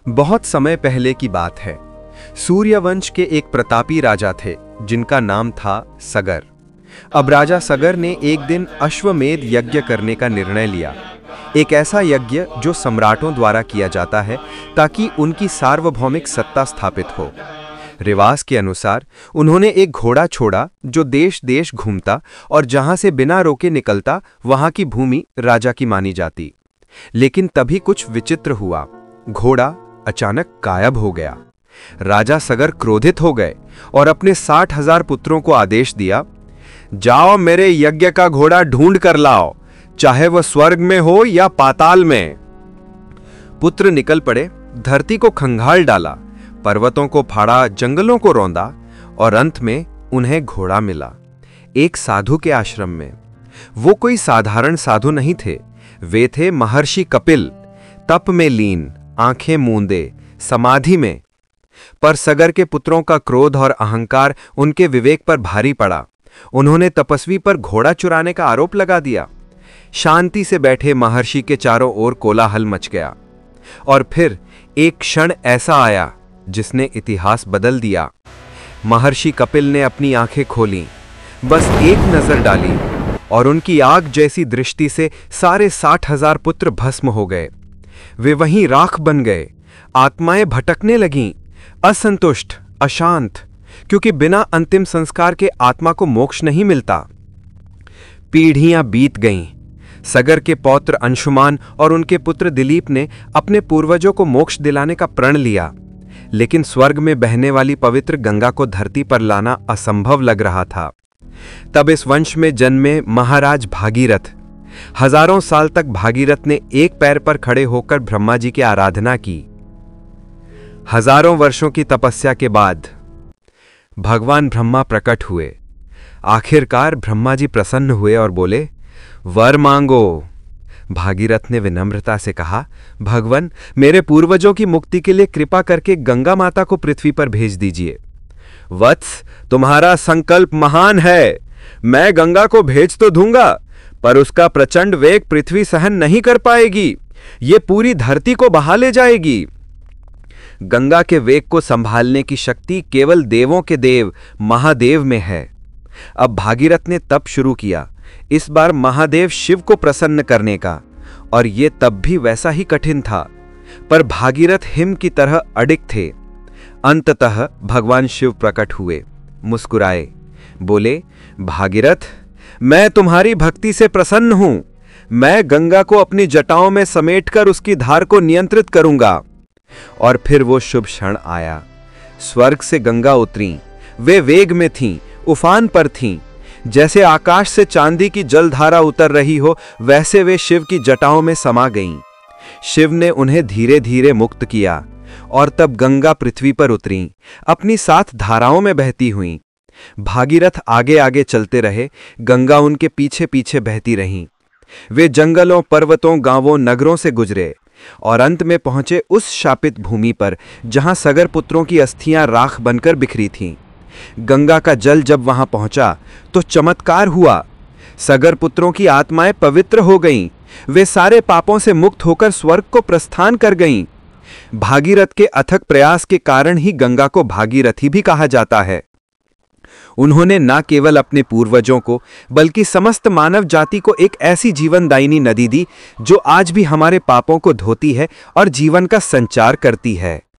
बहुत समय पहले की बात है। सूर्यवंश के एक प्रतापी राजा थे जिनका नाम था सगर। अब राजा सगर ने एक दिन अश्वमेध यज्ञ करने का निर्णय लिया। एक ऐसा यज्ञ जो सम्राटों द्वारा किया जाता है ताकि उनकी सार्वभौमिक सत्ता स्थापित हो। रिवाज के अनुसार उन्होंने एक घोड़ा छोड़ा जो देश देश घूमता और जहां से बिना रोके निकलता वहां की भूमि राजा की मानी जाती। लेकिन तभी कुछ विचित्र हुआ। घोड़ा अचानक गायब हो गया। राजा सगर क्रोधित हो गए और अपने 60,000 पुत्रों को आदेश दिया, जाओ मेरे यज्ञ का घोड़ा ढूंढ कर लाओ, चाहे वह स्वर्ग में हो या पाताल में। पुत्र निकल पड़े, धरती को खंगाल डाला, पर्वतों को फाड़ा, जंगलों को रौंदा और अंत में उन्हें घोड़ा मिला एक साधु के आश्रम में। वो कोई साधारण साधु नहीं थे, वे थे महर्षि कपिल, तप में लीन, आंखें मूंदे, समाधि में। पर सगर के पुत्रों का क्रोध और अहंकार उनके विवेक पर भारी पड़ा। उन्होंने तपस्वी पर घोड़ा चुराने का आरोप लगा दिया। शांति से बैठे महर्षि के चारों ओर कोलाहल मच गया। और फिर एक क्षण ऐसा आया जिसने इतिहास बदल दिया। महर्षि कपिल ने अपनी आंखें खोलीं, बस एक नजर डाली और उनकी आग जैसी दृष्टि से सारे 60,000 पुत्र भस्म हो गए। वे वहीं राख बन गए। आत्माएं भटकने लगीं, असंतुष्ट, अशांत, क्योंकि बिना अंतिम संस्कार के आत्मा को मोक्ष नहीं मिलता। पीढ़ियां बीत गईं। सगर के पौत्र अंशुमान और उनके पुत्र दिलीप ने अपने पूर्वजों को मोक्ष दिलाने का प्रण लिया, लेकिन स्वर्ग में बहने वाली पवित्र गंगा को धरती पर लाना असंभव लग रहा था। तब इस वंश में जन्मे महाराज भागीरथ। हजारों साल तक भागीरथ ने एक पैर पर खड़े होकर ब्रह्मा जी की आराधना की। हजारों वर्षों की तपस्या के बाद भगवान ब्रह्मा प्रकट हुए। आखिरकार ब्रह्मा जी प्रसन्न हुए और बोले, वर मांगो। भागीरथ ने विनम्रता से कहा, भगवान, मेरे पूर्वजों की मुक्ति के लिए कृपा करके गंगा माता को पृथ्वी पर भेज दीजिए। वत्स, तुम्हारा संकल्प महान है। मैं गंगा को भेज तो दूंगा, पर उसका प्रचंड वेग पृथ्वी सहन नहीं कर पाएगी। ये पूरी धरती को बहा ले जाएगी। गंगा के वेग को संभालने की शक्ति केवल देवों के देव महादेव में है। अब भागीरथ ने तप शुरू किया, इस बार महादेव शिव को प्रसन्न करने का, और यह तप भी वैसा ही कठिन था। पर भागीरथ हिम की तरह अडिग थे। अंततः भगवान शिव प्रकट हुए, मुस्कुराए, बोले, भागीरथ, मैं तुम्हारी भक्ति से प्रसन्न हूं। मैं गंगा को अपनी जटाओं में समेटकर उसकी धार को नियंत्रित करूंगा। और फिर वो शुभ क्षण आया। स्वर्ग से गंगा उतरी। वे वेग में थीं, उफान पर थीं। जैसे आकाश से चांदी की जलधारा उतर रही हो, वैसे वे शिव की जटाओं में समा गईं। शिव ने उन्हें धीरे धीरे मुक्त किया और तब गंगा पृथ्वी पर उतरी, अपनी 7 धाराओं में बहती हुईं। भागीरथ आगे आगे चलते रहे, गंगा उनके पीछे पीछे बहती रहीं। वे जंगलों, पर्वतों, गांवों, नगरों से गुजरे और अंत में पहुंचे उस शापित भूमि पर जहां सगर पुत्रों की अस्थियां राख बनकर बिखरी थीं। गंगा का जल जब वहां पहुंचा तो चमत्कार हुआ। सगर पुत्रों की आत्माएं पवित्र हो गईं। वे सारे पापों से मुक्त होकर स्वर्ग को प्रस्थान कर गईं। भागीरथ के अथक प्रयास के कारण ही गंगा को भागीरथी भी कहा जाता है। उन्होंने न केवल अपने पूर्वजों को बल्कि समस्त मानव जाति को एक ऐसी जीवनदायिनी नदी दी जो आज भी हमारे पापों को धोती है और जीवन का संचार करती है।